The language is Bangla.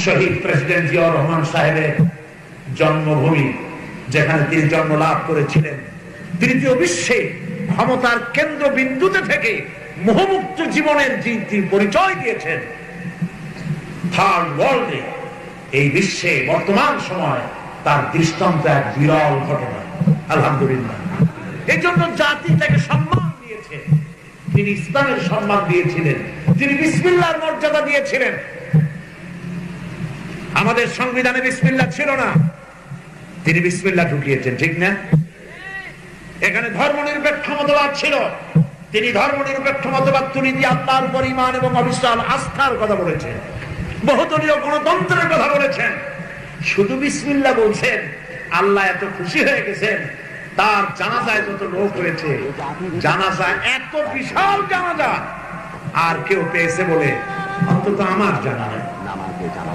শহীদ প্রেসিডেন্ট জিয়াউর রহমান সাহেবের জন্মভূমি, যেখানে তিনি জন্ম লাভ করেছিলেন, তৃতীয় বিশ্বে ক্ষমতার কেন্দ্রবিন্দুতে থেকে মোহমুক্ত জীবনের যে পরিচয় দিয়েছেন, থার্ড ওয়ার্ল্ডে, এই বিশ্বে বর্তমান সময় তার দৃষ্টান্ত এক বিরল ঘটনা। আলহামদুলিল্লাহ। এই জন্য জাতি তাকে সম্মান দিয়েছে। তিনি ইসলামের সম্মান দিয়েছিলেন, তিনি বিসমিল্লাহর মর্যাদা দিয়েছিলেন। আমাদের সংবিধানে বিসমিল্লাহ ছিল না, তিনি বিসমিল্লাহ ঢুকিয়েছেন, ঠিক না? এখানে ধর্মনিরপেক্ষ মতবাদ ছিল, তিনি ধর্মনিরপেক্ষ মতবাদ তুলে দিয়ে আল্লাহর উপর ঈমান এবং অবিশ্বাস আস্থার কথা বলেছেন, বহুদলীয় গণতন্ত্রের কথা বলেছেন। শুধু বিসমিল্লাহ বলছেন, আল্লাহ এত খুশি হয়ে গেছেন, তার জানাজায় যত লোক হয়েছে, জানাজা এত বিশাল জানাজা আর কেউ পেয়েছে বলে অন্তত আমার জানা নাই।